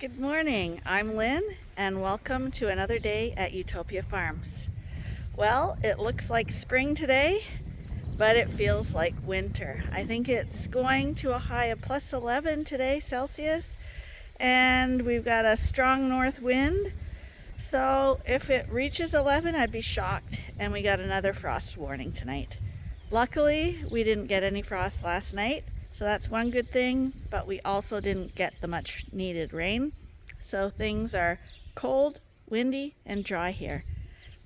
Good morning, I'm Lynn, and welcome to another day at Ewetopia Farms. Well, it looks like spring today, but it feels like winter. I think it's going to a high of plus 11 today Celsius, and we've got a strong north wind. So if it reaches 11, I'd be shocked, and we got another frost warning tonight. Luckily, we didn't get any frost last night, so that's one good thing, but we also didn't get the much needed rain. So things are cold, windy, and dry here.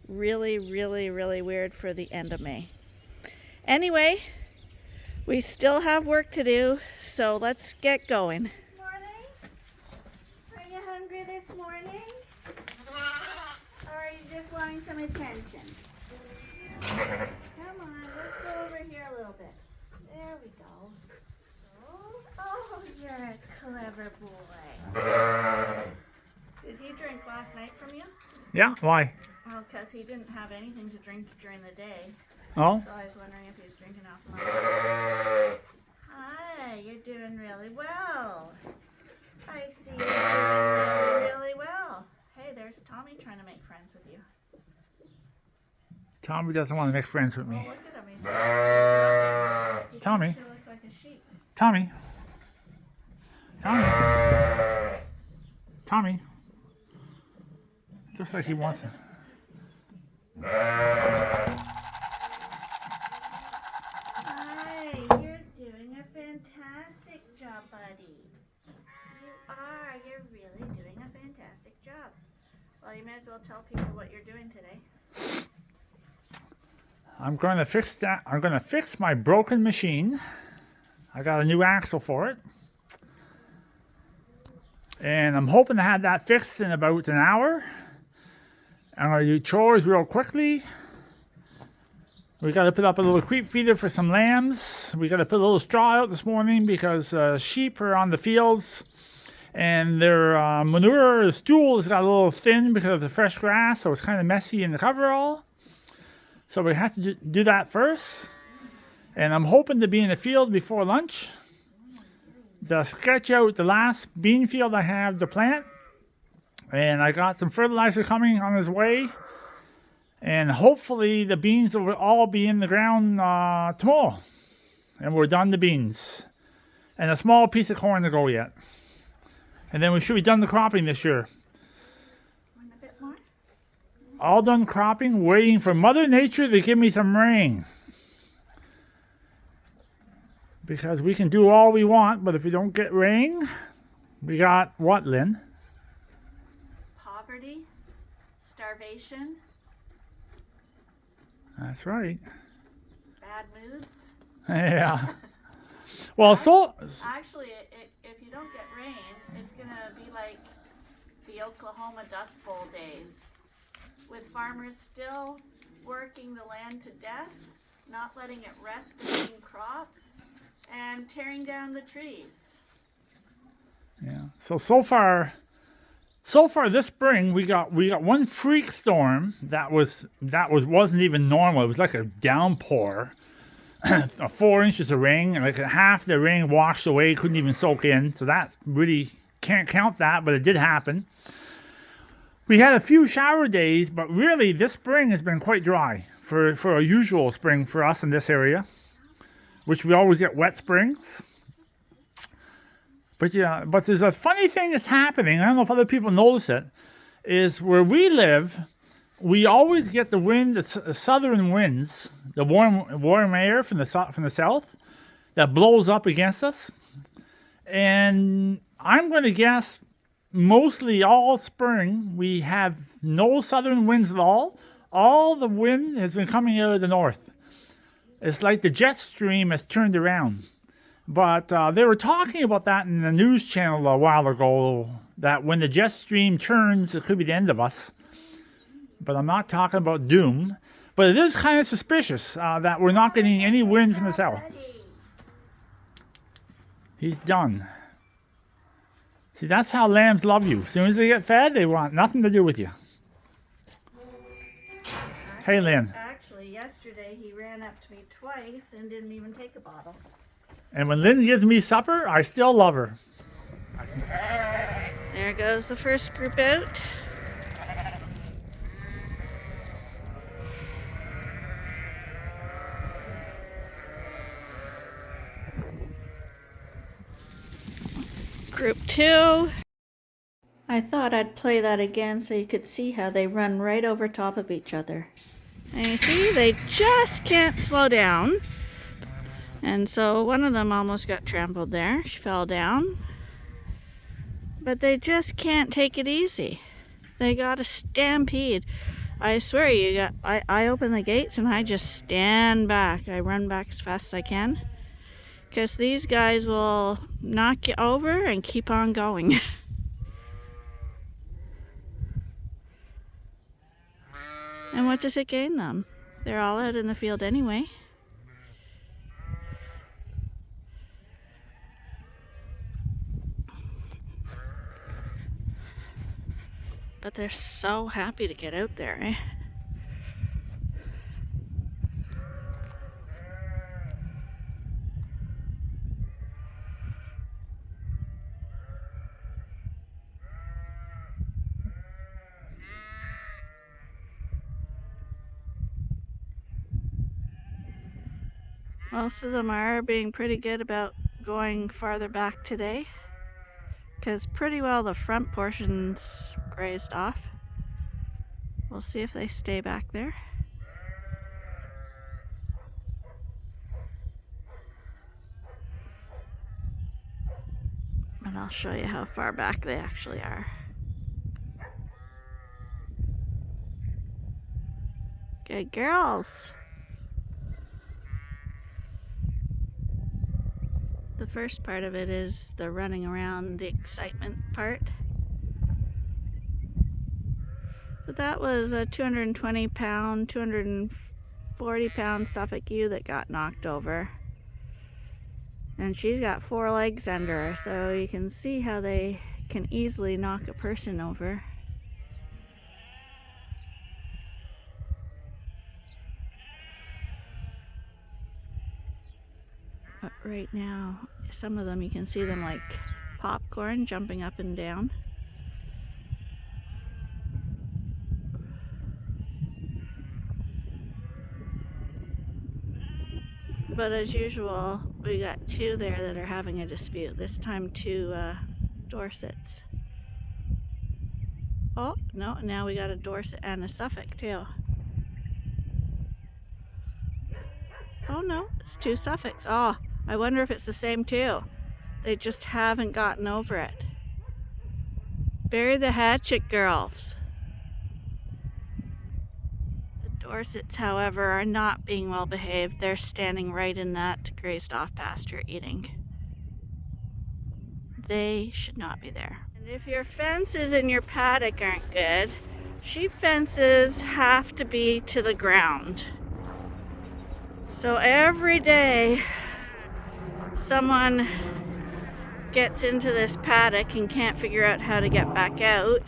Really weird for the end of May. Anyway, we still have work to do, so let's get going. Good morning. Are you hungry this morning? Or are you just wanting some attention? Come on, let's go over here a little bit. There we go. Oh, you're a clever boy. Did he drink last night from you? Yeah, why? Well, because he didn't have anything to drink during the day. Oh? So I was wondering if he was drinking off mine. Hi, you're doing really well. I see you're doing really well. Hey, there's Tommy trying to make friends with you. Tommy doesn't want to make friends with Oh, me. look at him. He's Tommy. You look like a sheep. Tommy. Tommy. Tommy. Looks like he wants it. Hi, you're doing a fantastic job, buddy. You are. You're really doing a fantastic job. Well, you may as well tell people what you're doing today. I'm going to fix that. I'm going to fix my broken machine. I got a new axle for it. And I'm hoping to have that fixed in about an hour. I'm going to do chores real quickly. We got to put up a little creep feeder for some lambs. We got to put a little straw out this morning because sheep are on the fields. And their manure, the stool has got a little thin because of the fresh grass. So it's kind of messy in the coverall. So we have to do that first. And I'm hoping to be in the field before lunch to sketch out the last bean field I have to plant. And I got some fertilizer coming on his way. And hopefully the beans will all be in the ground tomorrow. And we're done the beans. And a small piece of corn to go yet. And then we should be done the cropping this year. Want a bit more? All done cropping, waiting for Mother Nature to give me some rain. Because we can do all we want, but if we don't get rain, we got what, Lynn? Poverty, starvation, That's right. bad moods. Yeah. Well, so Actually, if you don't get rain, it's going to be like the Oklahoma Dust Bowl days, with farmers still working the land to death, not letting it rest between crops, and tearing down the trees. yeah. So far this spring we got one freak storm that wasn't even normal. It was like a downpour. 4 inches of rain, and like half the rain washed away, couldn't even soak in. So that really can't count that, but it did happen. We had a few shower days, but really this spring has been quite dry for a usual spring for us in this area, which we always get wet springs. But yeah, but there's a funny thing that's happening. I don't know if other people notice it. Is where we live, we always get the wind, the southern winds, the warm air from the south that blows up against us. And I'm going to guess mostly all spring we have no southern winds at all. All the wind has been coming out of the north. It's like the jet stream has turned around. But they were talking about that in the news channel a while ago, that when the jet stream turns, it could be the end of us. But I'm not talking about doom. But it is kind of suspicious that we're not getting any wind from the south. He's done. See, that's how lambs love you. As soon as they get fed, they want nothing to do with you. Hey, Lynn. Actually, yesterday he ran up to me twice and didn't even take a bottle. And when Lynn gives me supper, I still love her. There There goes the first group out. Group 2. I thought I'd play that again so you could see how they run right over top of each other. And you see, they just can't slow down. And so one of them almost got trampled there. She fell down. But they just can't take it easy. They got a stampede. I swear you, I open the gates and I just stand back. I run back as fast as I can. Because these guys will knock you over and keep on going. And what does it gain them? They're all out in the field anyway. But they're so happy to get out there, eh? Most of them are being pretty good about going farther back today, because pretty well the front portion's grazed off. We'll see if they stay back there. And I'll show you how far back they actually are. Good girls. The first part of it is the running around, the excitement part. But that was a 220 pound, 240 pound Suffolk ewe that got knocked over. And she's got 4 legs under her, so you can see how they can easily knock a person over. But right now, some of them, you can see them like popcorn jumping up and down. But as usual, we got 2 there that are having a dispute. This time 2 Dorsets. Oh, no, now we got a Dorset and a Suffolk too. Oh no, it's 2 Suffolks. Oh, I wonder if it's the same 2. They just haven't gotten over it. Bury the hatchet, girls. The Dorsets, however, are not being well behaved. They're standing right in that grazed off pasture eating. They should not be there. And if your fences in your paddock aren't good, sheep fences have to be to the ground. So every day someone gets into this paddock and can't figure out how to get back out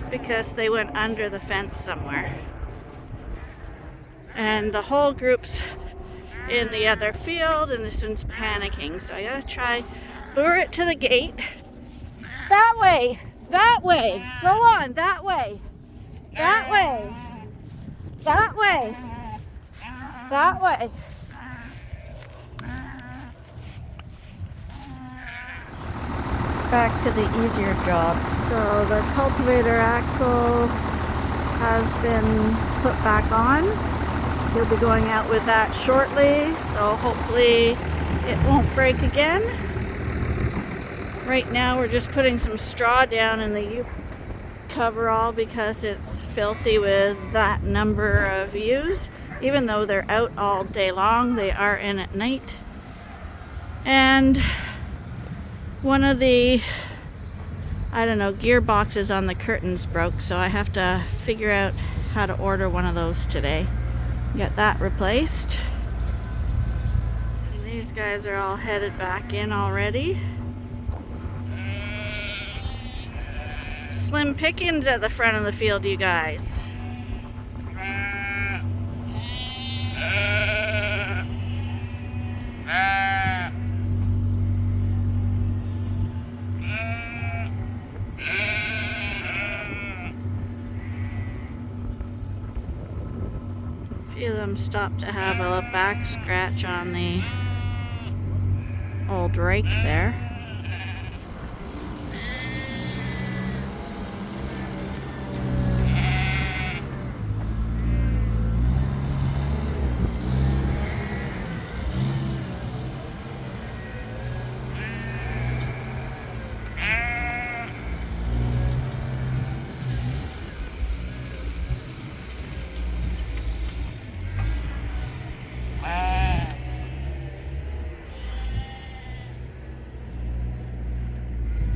because they went under the fence somewhere. And the whole group's in the other field and this one's panicking. So I gotta try lure it to the gate. That way! That way! Go on, that way! That way! That way! That way! Back to the easier jobs. So the cultivator axle has been put back on. We'll be going out with that shortly, so hopefully it won't break again. Right now we're just putting some straw down in the coverall because it's filthy with that number of ewes. Even though they're out all day long, they are in at night. And one of the, gearboxes on the curtains broke, so I have to figure out how to order one of those today. Get that replaced. And these guys are all headed back in already. Slim pickings at the front of the field, you guys. them stop to have a back scratch on the old rake there.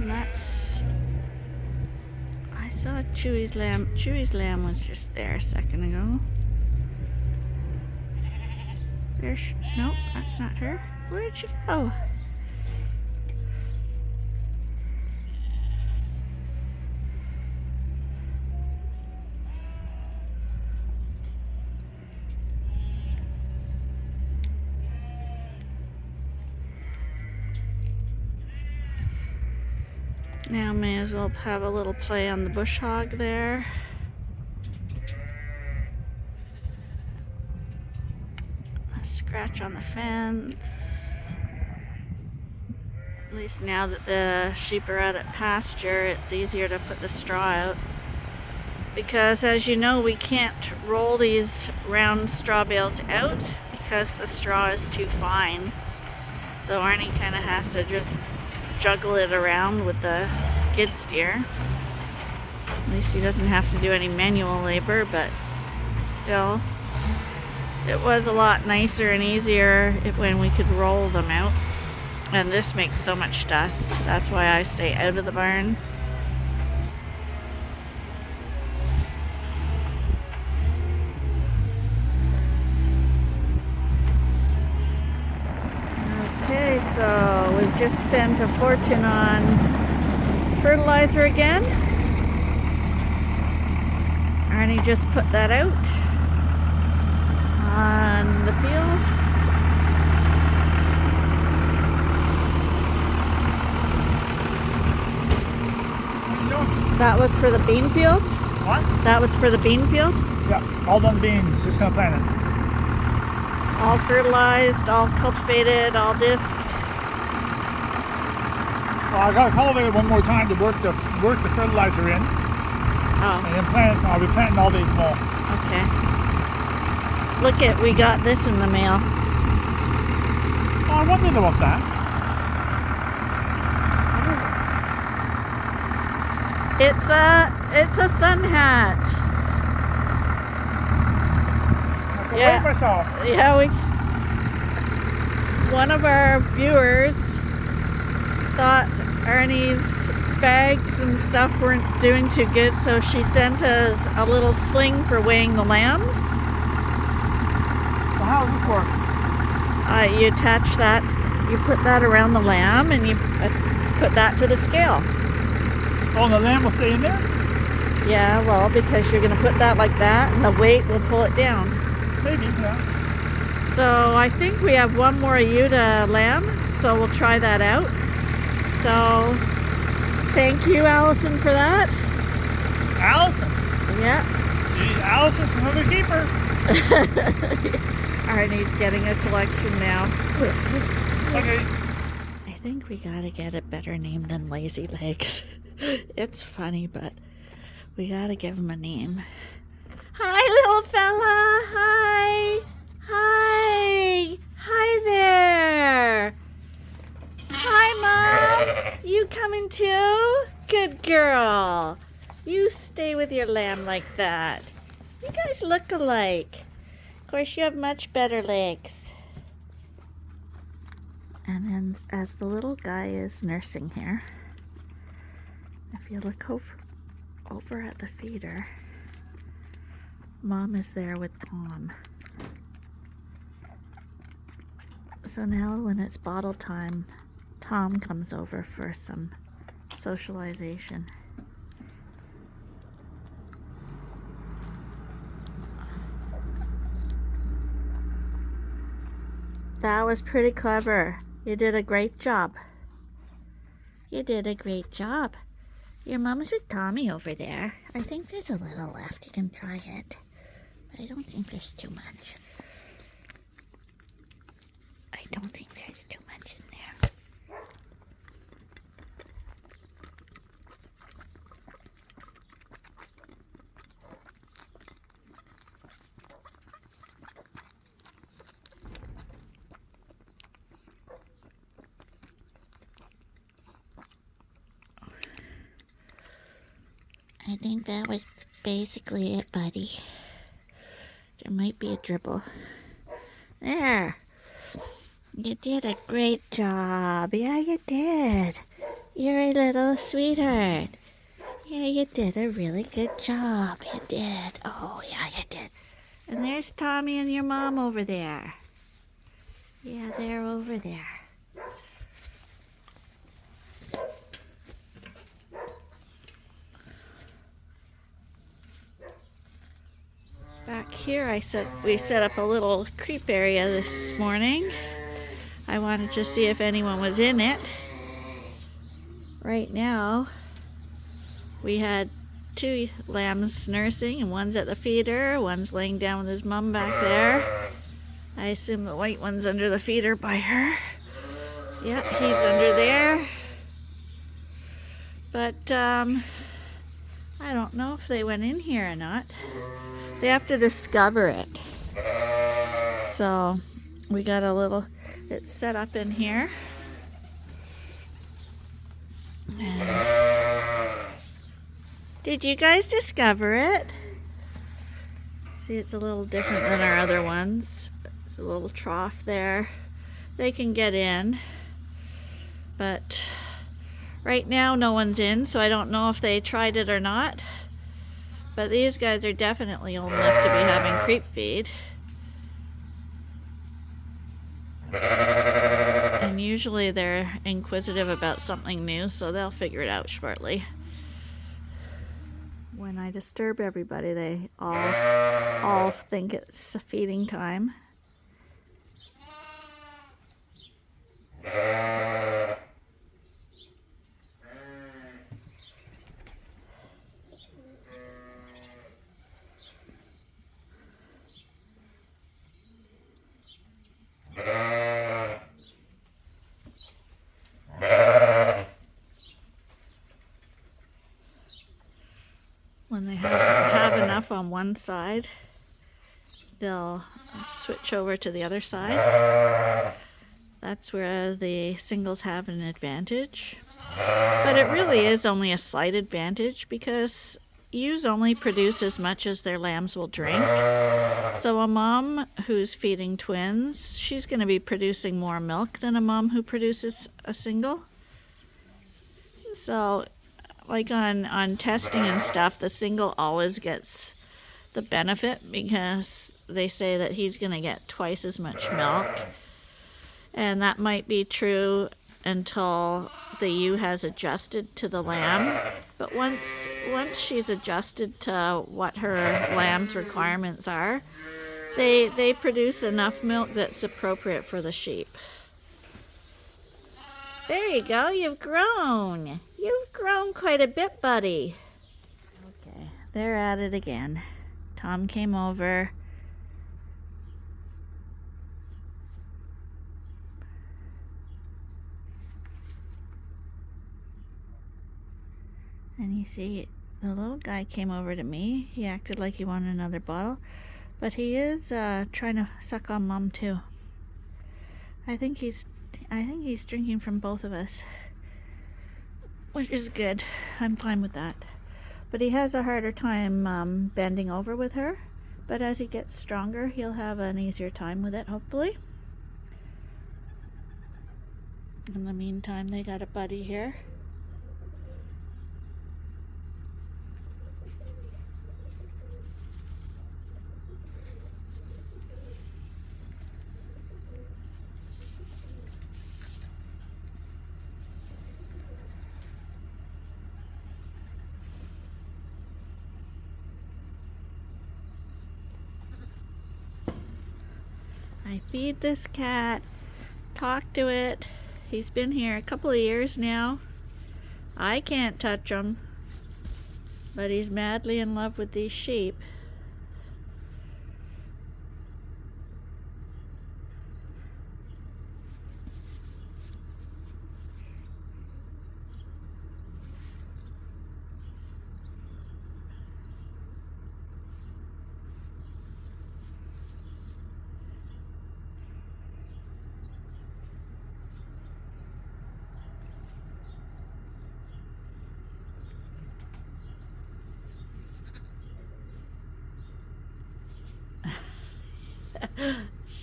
And that's, I saw Chewy's lamb. Chewy's lamb was just there a second ago. There's, nope, that's not her. Where'd she go? Now may as well have a little play on the bush hog there. A scratch on the fence. At least now that the sheep are out at pasture, it's easier to put the straw out. Because as you know, we can't roll these round straw bales out because the straw is too fine. So Arnie kind of has to just juggle it around with the skid steer. At least he doesn't have to do any manual labor, but still, it was a lot nicer and easier when we could roll them out. And this makes so much dust. That's why I stay out of the barn. Okay, so we've just spent a fortune on fertilizer again. Arnie just put that out on the field. That was for the bean field? What? That was for the bean field? Yeah, all done beans. Just gonna plant it. All fertilized, all cultivated, all disked. Well, I gotta cultivate it one more time to work the fertilizer in, Oh, and then plant it. I'll be planting all day tomorrow. okay. Look at, we got this in the mail. Oh, I wondered about that. It's a sun hat. I Yeah. weighed myself. Yeah, one of our viewers thought Arnie's bags and stuff weren't doing too good, so she sent us a little sling for weighing the lambs. So how does this work? You attach that, you put that around the lamb, and you put that to the scale. Oh, and the lamb will stay in there? Yeah, well, because you're going to put that like that, and the weight will pull it down. Maybe, yeah. So I think we have one more Ewetopia lamb, so we'll try that out. So thank you, Allison, for that. Allison. Yeah. Gee, Allison's another keeper. Arnie's getting a collection now. Okay. I think we gotta get a better name than Lazy Legs. It's funny, but we gotta give him a name. Hi, little fella. Hi. Hi. Hi there. Hi, Mom. You coming too? Good girl. You stay with your lamb like that. You guys look alike. Of course, you have much better legs. And then as the little guy is nursing here, if you look over at the feeder, Mom is there with Tom. So now when it's bottle time, Tom comes over for some socialization. That was pretty clever. You did a great job. You did a great job. Your mom's with Tommy over there. I think there's a little left. You can try it. But I don't think there's too much. don't think there's too much in there. I think that was basically it, buddy. There might be a dribble. There. You did a great job. Yeah, you did. You're a little sweetheart. Yeah, you did a really good job. You did. Oh, yeah, you did. And there's Tommy and your mom over there. Yeah, they're over there. Back here, we set up a little creep area this morning. I wanted to see if anyone was in it. Right now, we had 2 lambs nursing, and one's at the feeder, one's laying down with his mom back there. I assume the white one's under the feeder by her. Yeah, he's under there. But I don't know if they went in here or not. They have to discover it. So we got it's set up in here. And did you guys discover it? See, it's a little different than our other ones. It's a little trough there. They can get in, but right now no one's in, so I don't know if they tried it or not. But these guys are definitely old enough to be having creep feed. And usually they're inquisitive about something new, so they'll figure it out shortly. When I disturb everybody, they all think it's feeding time. When they have enough on one side, they'll switch over to the other side. That's where the singles have an advantage. But it really is only a slight advantage because ewes only produce as much as their lambs will drink. So a mom who's feeding twins, she's going to be producing more milk than a mom who produces a single. So like on testing and stuff, the single always gets the benefit because they say that he's going to get twice as much milk. And that might be true until the ewe has adjusted to the lamb. But once she's adjusted to what her lamb's requirements are, they produce enough milk that's appropriate for the sheep. There you go, you've grown. You've grown quite a bit, buddy. Okay, they're at it again. Tom came over. And you see, the little guy came over to me. He acted like he wanted another bottle, but he is trying to suck on Mom too. I think he's drinking from both of us, which is good. I'm fine with that. But he has a harder time bending over with her. But as he gets stronger, he'll have an easier time with it, hopefully. In the meantime, they got a buddy here. I feed this cat, talk to it. He's been here a couple of years now. I can't touch him, but he's madly in love with these sheep.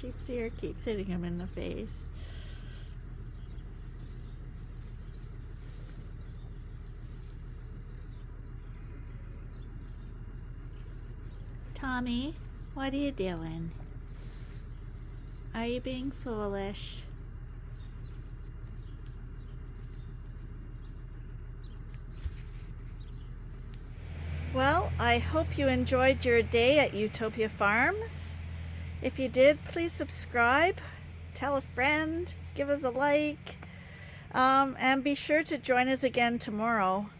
sheep's ear keeps hitting him in the face. Tommy, what are you doing? Are you being foolish? Well, I hope you enjoyed your day at Ewetopia Farms. If you did, please subscribe, tell a friend, give us a like, and be sure to join us again tomorrow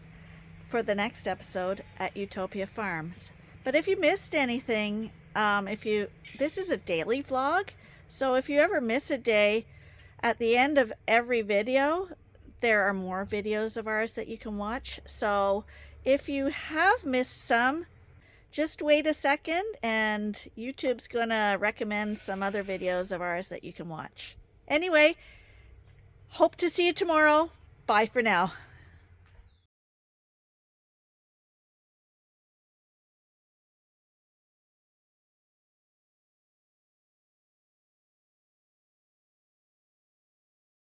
for the next episode at Ewetopia Farms. But if you missed anything, this is a daily vlog, so if you ever miss a day, at the end of every video, there are more videos of ours that you can watch. So if you have missed some, just wait a second and YouTube's gonna recommend some other videos of ours that you can watch. Anyway, hope to see you tomorrow. Bye for now.